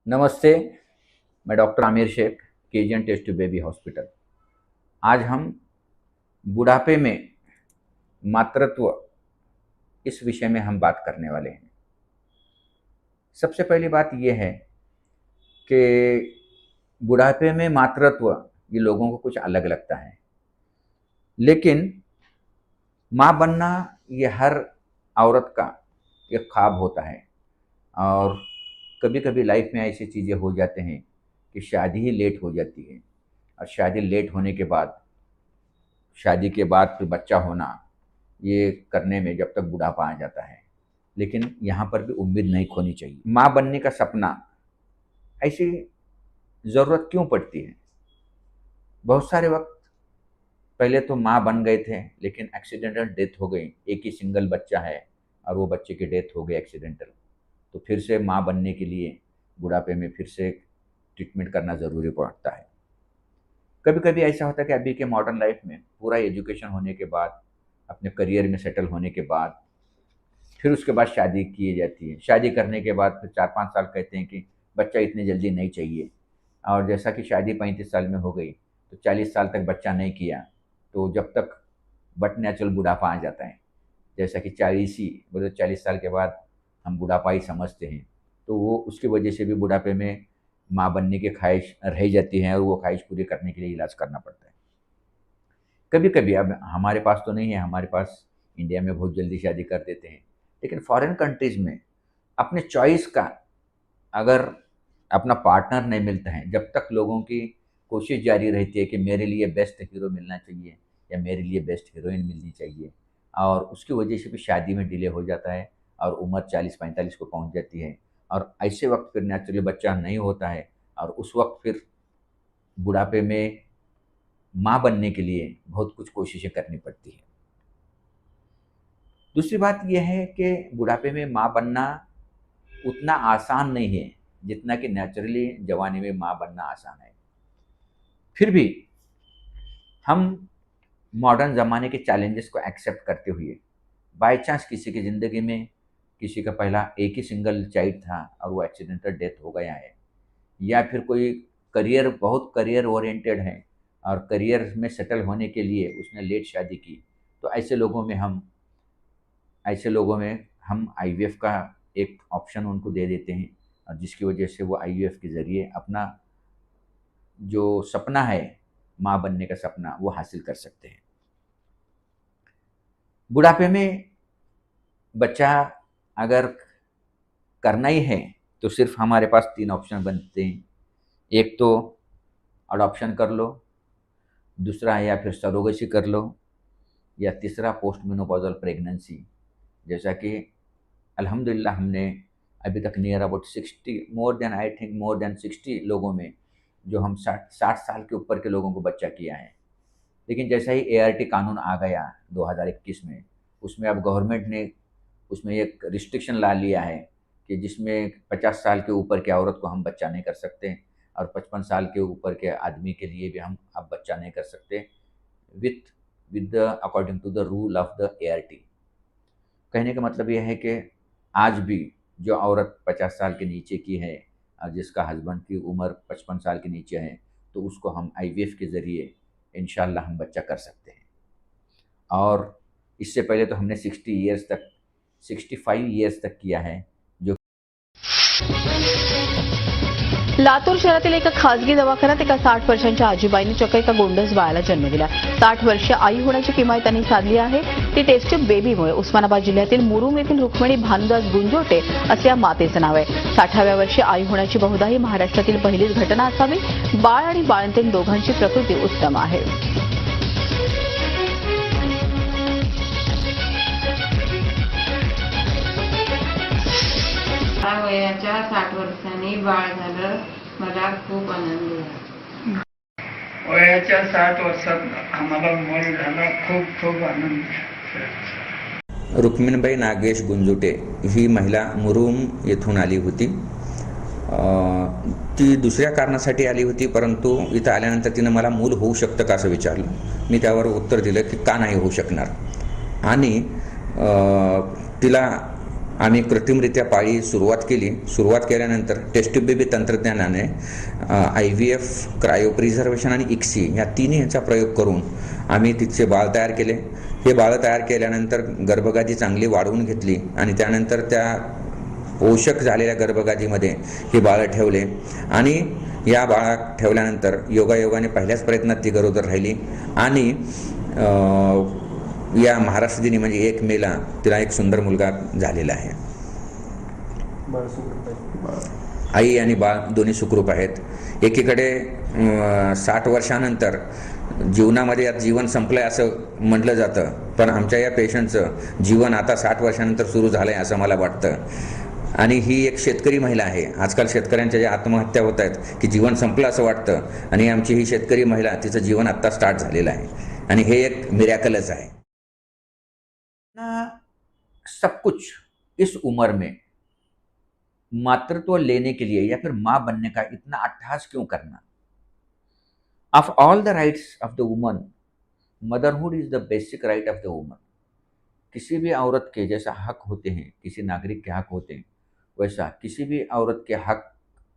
नमस्ते। मैं doctor Aamir Sheikh, KGN test tube baby hospital. आज हम बुढ़ापे में मातृत्व इस विषय में हम बात करने वाले हैं। सबसे पहली बात यह है कि बुढ़ापे में मातृत्व ये लोगों को कुछ अलग लगता है, लेकिन माँ बनना ये हर औरत का एक ख्वाब होता है। और कभी कभी लाइफ में ऐसी चीज़ें हो जाते हैं कि शादी ही लेट हो जाती है, और शादी लेट होने के बाद शादी के बाद फिर बच्चा होना, ये करने में जब तक बुढ़ापा आ जाता है। लेकिन यहाँ पर भी उम्मीद नहीं खोनी चाहिए। माँ बनने का सपना, ऐसी ज़रूरत क्यों पड़ती है? बहुत सारे वक्त पहले तो माँ बन गए थे, लेकिन एक्सीडेंटल डेथ हो गई। एक ही सिंगल बच्चा है और वो बच्चे की डेथ हो गई एक्सीडेंटल। तो फिर से माँ बनने के लिए बुढ़ापे में फिर से ट्रीटमेंट करना ज़रूरी पड़ता है। कभी कभी ऐसा होता है कि अभी के मॉडर्न लाइफ में पूरा एजुकेशन होने के बाद, अपने करियर में सेटल होने के बाद, फिर उसके बाद शादी की जाती है। शादी करने के बाद फिर 4-5 साल कहते हैं कि बच्चा इतनी जल्दी नहीं चाहिए। और जैसा कि शादी 35 साल में हो गई तो 40 साल तक बच्चा नहीं किया, तो जब तक बट नेचुरल बुढ़ापा आ जाता है, जैसा कि 40 साल के बाद हम बुढ़ापा ही समझते हैं। तो वो उसकी वजह से भी बुढ़ापे में माँ बनने की ख्वाहिश रह जाती है, और वो ख्वाहिश पूरी करने के लिए इलाज करना पड़ता है। कभी कभी, अब हमारे पास तो नहीं है, हमारे पास इंडिया में बहुत जल्दी शादी कर देते हैं, लेकिन फॉरेन कंट्रीज़ में अपने चॉइस का अगर अपना पार्टनर नहीं मिलता है, जब तक लोगों की कोशिश जारी रहती है कि मेरे लिए बेस्ट हीरो मिलना चाहिए या मेरे लिए बेस्ट हीरोइन मिलनी चाहिए, और उसकी वजह से भी शादी में डिले हो जाता है और उम्र 40-45 को पहुंच जाती है। और ऐसे वक्त फिर नेचुरली बच्चा नहीं होता है, और उस वक्त फिर बुढ़ापे में माँ बनने के लिए बहुत कुछ कोशिशें करनी पड़ती है। दूसरी बात यह है कि बुढ़ापे में माँ बनना उतना आसान नहीं है जितना कि नेचुरली जवानी में माँ बनना आसान है। फिर भी हम मॉडर्न ज़माने के चैलेंजेस को एक्सेप्ट करते हुए, बाय चांस किसी की ज़िंदगी में किसी का पहला एक ही सिंगल चाइल्ड था और वो एक्सीडेंटल डेथ हो गया है, या फिर कोई बहुत करियर ओरिएंटेड है और करियर में सेटल होने के लिए उसने लेट शादी की, तो ऐसे लोगों में हम आईवीएफ का एक ऑप्शन उनको दे देते हैं, और जिसकी वजह से वो आईवीएफ के ज़रिए अपना जो सपना है, माँ बनने का सपना, वो हासिल कर सकते हैं। बुढ़ापे में बच्चा अगर करना ही है तो सिर्फ हमारे पास 3 ऑप्शन बनते हैं। एक तो अडॉप्शन कर लो, दूसरा या फिर सरोगेसी कर लो, या तीसरा पोस्ट मेनोपॉजल प्रेगनेंसी। जैसा कि अल्हम्दुलिल्लाह हमने अभी तक नियर अबाउट 60, मोर देन 60 लोगों में, जो हम 60 साल के ऊपर के लोगों को बच्चा किया है। लेकिन जैसा ही एआरटी कानून आ गया 2021 में, उसमें अब गवर्नमेंट ने उसमें एक रिस्ट्रिक्शन ला लिया है कि जिसमें 50 साल के ऊपर की औरत को हम बच्चा नहीं कर सकते, और 55 साल के ऊपर के आदमी के लिए भी हम अब बच्चा नहीं कर सकते, with with the according to the rule of the ART. कहने का मतलब यह है कि आज भी जो औरत 50 साल के नीचे की है और जिसका हस्बैंड की उम्र 55 साल के नीचे है, तो उसको हम आईवीएफ के ज़रिए इंशाल्लाह हम बच्चा कर सकते हैं। और इससे पहले तो हमने 65 ईयर्स तक किया है, जो लातूर शहरातील एका खासगी दवाखान्यात एका 60 वर्षांच्या आजीबाईने चक्क एका गोंडस बाळाला जन्म दिला। 60 वर्षे आई होण्याची किमया त्यांनी साधली आहे ती टेस्ट ट्यूब बेबीमुळे। उस्मानाबाद जिल्ह्यातील मुरुम येथील रुक्मिणी भानुदास गुंजोटे असे या मातेचे नाव आहे। 60व्या वर्षी आई होण्याची बहुधा ही महाराष्ट्रातील पहिलीच घटना असावी। बाळ आणि बाळंतीण दोघांची प्रकृती उत्तम आहे। वयाच्या 60 वर्षांनी बाळ झालं, मला खूप आनंद झाला। वयाच्या 60 वर्षात आम्हाला मूल झाला, खूप खूप आनंद। रुक्मिणीबाई नागेश गुंजोटे ही महिला मुरुम येथून आली होती। ती दुसऱ्या कारणासाठी आली होती, परंतु इथं आल्यानंतर तिनं मला मूल होऊ शकतं का असं विचारलं। मी त्यावर उत्तर दिलं की का नाही होऊ शकणार, आणि तिला आम्ही कृत्रिमरित्या पाळी सुरुवात केली. सुरुवात केल्यानंतर टेस्ट ट्यूब बेबी तंत्रज्ञानाने IVF, क्रायोप्रिझर्वेशन आणि इक्सी या तिन्ही यांचा प्रयोग करून आम्ही तिचे बाळ तयार केले. हे बाळ तयार केल्यानंतर गर्भगादी चांगली वाढवून घेतली आणि त्यानंतर त्या पोषक झालेल्या गर्भगादीमध्ये ही बाळं ठेवले आणि या बाळा ठेवल्यानंतर योगायोगाने पहिल्याच प्रयत्नात ती गरोदर राहिली आणि या महाराष्ट्र दिनी म्हणजे 1 मेला तिला एक सुंदर मुलगा झालेला आहे. आई आणि बाळ दोन्ही सुखरूप आहेत. एकीकडे 60 वर्षानंतर जीवनामध्ये यात जीवन संपलं आहे असं म्हटलं जातं, पण आमच्या या पेशंटचं जीवन आता 60 वर्षानंतर सुरू झालं आहे असं मला वाटतं. आणि ही एक शेतकरी महिला आहे. आजकाल शेतकऱ्यांच्या ज्या आत्महत्या होत आहेत की जीवन संपलं असं वाटतं, आणि आमची ही शेतकरी महिला तिचं जीवन आत्ता स्टार्ट झालेलं आहे आणि हे एक मिरॅकलच आहे. सब कुछ इस उम्र में मातृत्व लेने के लिए या फिर माँ बनने का इतना अट्टहास क्यों करना? Of all the rights of the woman, motherhood is the basic right of the woman. किसी भी औरत के जैसा हक होते हैं, किसी नागरिक के हक होते हैं, वैसा किसी भी औरत के हक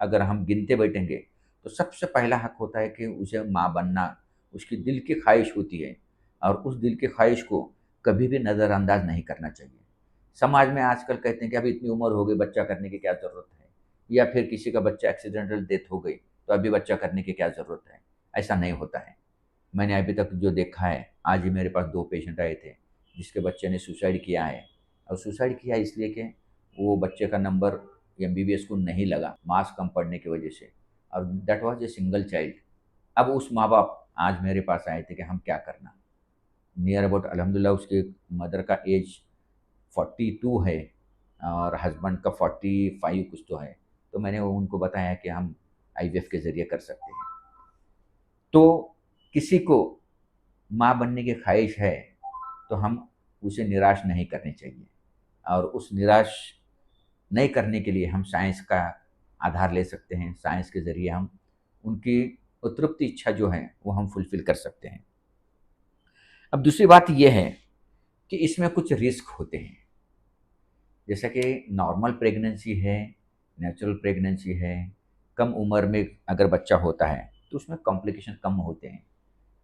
अगर हम गिनते बैठेंगे तो सबसे पहला हक होता है कि उसे माँ बनना उसकी दिल की ख्वाहिश होती है, और उस दिल की ख्वाहिश को कभी भी नज़रअंदाज नहीं करना चाहिए. समाज में आजकल कहते हैं कि अभी इतनी उम्र हो गई, बच्चा करने की क्या ज़रूरत है, या फिर किसी का बच्चा एक्सीडेंटल डेथ हो गई तो अभी बच्चा करने की क्या ज़रूरत है. ऐसा नहीं होता है. मैंने अभी तक जो देखा है, आज ही मेरे पास 2 पेशेंट आए थे जिसके बच्चे ने सुसाइड किया है, और सुसाइड किया इसलिए कि वो बच्चे का नंबर MBBS को नहीं लगा मार्क्स कम पढ़ने की वजह से, और that was a single child. अब उस माँ बाप आज मेरे पास आए थे कि हम क्या करना. नियर अबाउट अल्हम्दुलिल्लाह उसके मदर का एज 42 है और हस्बैंड का 45 कुछ तो है. तो मैंने उनको बताया कि हम IVF के ज़रिए कर सकते हैं. तो किसी को माँ बनने की ख्वाहिश है तो हम उसे निराश नहीं करनी चाहिए, और उस निराश नहीं करने के लिए हम साइंस का आधार ले सकते हैं. साइंस के ज़रिए हम उनकी उत्तृप्त इच्छा जो है वो हम फुलफ़िल कर सकते हैं. अब दूसरी बात ये है कि इसमें कुछ रिस्क होते हैं, जैसा कि नॉर्मल प्रेगनेंसी है, नेचुरल प्रेगनेंसी है, कम उम्र में अगर बच्चा होता है तो उसमें कॉम्प्लिकेशन कम होते हैं,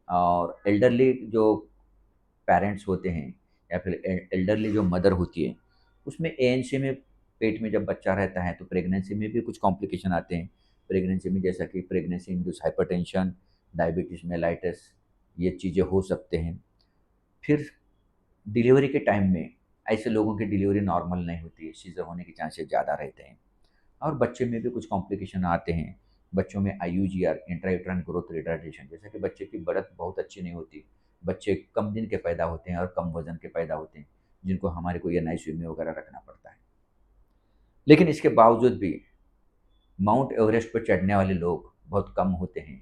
और एल्डरली जो पेरेंट्स होते हैं या फिर एल्डरली जो मदर होती है उसमें ANC में पेट में जब बच्चा रहता है तो प्रेगनेंसी में भी कुछ कॉम्प्लिकेशन आते हैं. प्रेगनेंसी में जैसा कि pregnancy induce hypertension, diabetes mellitus, ये चीज़ें हो सकते हैं. फिर डिलीवरी के टाइम में ऐसे लोगों की डिलीवरी नॉर्मल नहीं होती है, सीज़र होने के चांसेस ज़्यादा रहते हैं, और बच्चे में भी कुछ कॉम्प्लिकेशन आते हैं. बच्चों में IUGR, इंट्रायूट्राइन ग्रोथ रिटार्डेशन, जैसे कि बच्चे की बढ़त बहुत अच्छी नहीं होती, बच्चे कम दिन के पैदा होते हैं और कम वज़न के पैदा होते हैं, जिनको हमारे को NICU में वगैरह रखना पड़ता है. लेकिन इसके बावजूद भी माउंट एवरेस्ट पर चढ़ने वाले लोग बहुत कम होते हैं,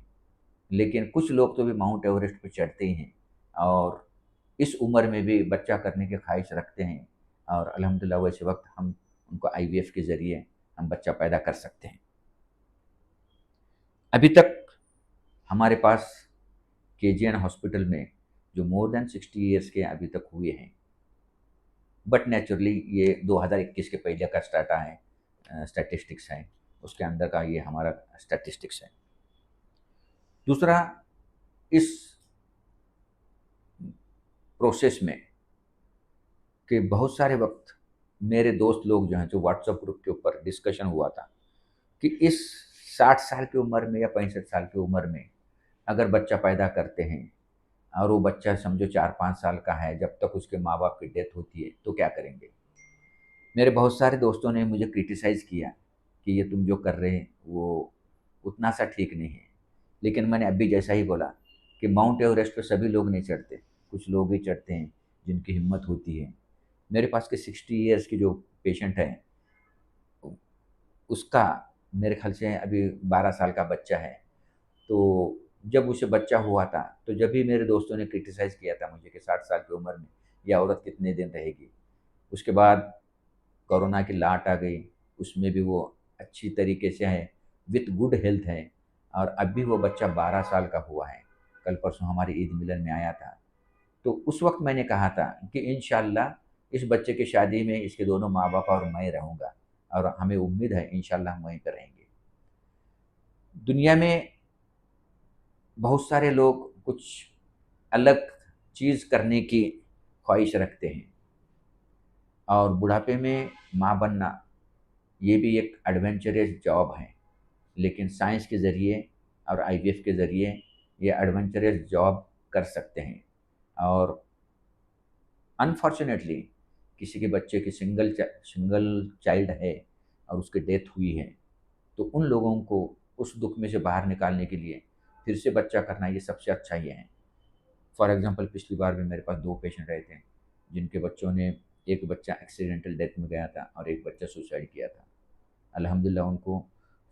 लेकिन कुछ लोग तो भी माउंट एवरेस्ट पर चढ़ते ही हैं और इस उम्र में भी बच्चा करने की ख्वाहिश रखते हैं, और अल्हम्दुलिल्लाह वैसे वक्त हम उनको IVF के ज़रिए हम बच्चा पैदा कर सकते हैं. अभी तक हमारे पास KGN हॉस्पिटल में जो मोर देन 60 ईयर्स के अभी तक हुए हैं, बट नेचुरली ये 2021 के पहले का स्टाटा है, स्टैटिस्टिक्स है, उसके अंदर का ये हमारा स्टैटिस्टिक्स है. दूसरा, इस प्रोसेस में कि बहुत सारे वक्त मेरे दोस्त लोग जो हैं, जो व्हाट्सएप ग्रुप के ऊपर डिस्कशन हुआ था कि इस 60 साल की उम्र में या 65 साल की उम्र में अगर बच्चा पैदा करते हैं और वो बच्चा समझो 4-5 साल का है, जब तक उसके माँ बाप की डेथ होती है तो क्या करेंगे. मेरे बहुत सारे दोस्तों ने मुझे क्रिटिसाइज़ किया कि ये तुम जो कर रहे हैं वो उतना सा ठीक नहीं है. लेकिन मैंने अभी जैसा ही बोला कि माउंट एवरेस्ट पे सभी लोग नहीं चढ़ते, कुछ लोग ही चढ़ते हैं जिनकी हिम्मत होती है. मेरे पास के 60 ईयर्स की जो पेशेंट है, उसका मेरे ख्याल से अभी 12 साल का बच्चा है. तो जब उसे बच्चा हुआ था तो जब भी मेरे दोस्तों ने क्रिटिसाइज़ किया था मुझे कि 60 साल की उम्र में ये औरत कितने दिन रहेगी. उसके बाद कोरोना की लाट आ गई, उसमें भी वो अच्छी तरीके से है, विथ गुड हेल्थ है, और अभी वो बच्चा 12 साल का हुआ है. कल परसों हमारी ईद मिलन में आया था. तो उस वक्त मैंने कहा था कि इंशाअल्लाह इस बच्चे की शादी में इसके दोनों माँ बाप और मैं रहूँगा, और हमें उम्मीद है इंशाल्लाह हम वहीं पर रहेंगे। दुनिया में बहुत सारे लोग कुछ अलग चीज़ करने की ख्वाहिश रखते हैं, और बुढ़ापे में माँ बनना ये भी एक एडवेंचरस जॉब है, लेकिन साइंस के ज़रिए और आईवीएफ के ज़रिए ये एडवेंचरस जॉब कर सकते हैं। और अनफॉर्चुनेटली किसी के बच्चे की सिंगल चाइल्ड है और उसकी डेथ हुई है, तो उन लोगों को उस दुःख में से बाहर निकालने के लिए फिर से बच्चा करना ये सबसे अच्छा ये है। फॉर एग्ज़ाम्पल पिछली बार भी मेरे पास 2 पेशेंट आए थे, जिनके बच्चों ने, एक बच्चा एक्सीडेंटल डेथ में गया था और एक बच्चा सुसाइड किया था। अल्हम्दुलिल्लाह उनको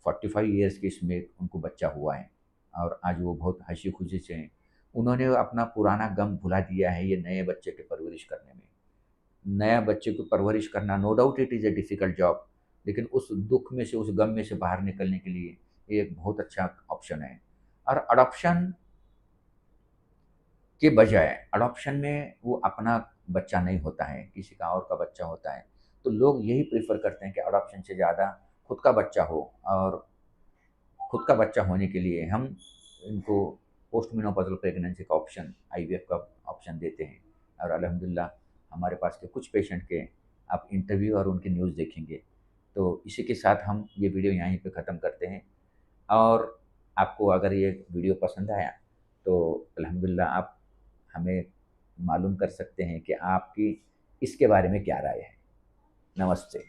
45 ईयर्स की इसमें उनको बच्चा हुआ है, और आज वो बहुत हँसी-खुशी से हैं। उन्होंने अपना पुराना गम भुला दिया है ये नए बच्चे की परवरिश करने में। नया बच्चे को परवरिश करना, no doubt it is a difficult job, लेकिन उस दुःख में से, उस गम में से बाहर निकलने के लिए ये एक बहुत अच्छा ऑप्शन है। और अडॉप्शन के बजाय, अडॉप्शन में वो अपना बच्चा नहीं होता है, किसी का और का बच्चा होता है। तो लोग यही प्रेफ़र करते हैं कि अडॉप्शन से ज़्यादा खुद का बच्चा हो, और खुद का बच्चा होने के लिए हम इनको पोस्ट मेनोपॉज़ल प्रेगनेंसी का ऑप्शन, आईवीएफ का ऑप्शन देते हैं। और अल्हम्दुलिल्लाह हमारे पास के कुछ पेशेंट के आप इंटरव्यू और उनकी न्यूज़ देखेंगे। तो इसी के साथ हम ये वीडियो यहीं पे ख़त्म करते हैं, और आपको अगर ये वीडियो पसंद आया तो अल्हम्दुलिल्लाह आप हमें मालूम कर सकते हैं कि आपकी इसके बारे में क्या राय है। नमस्ते।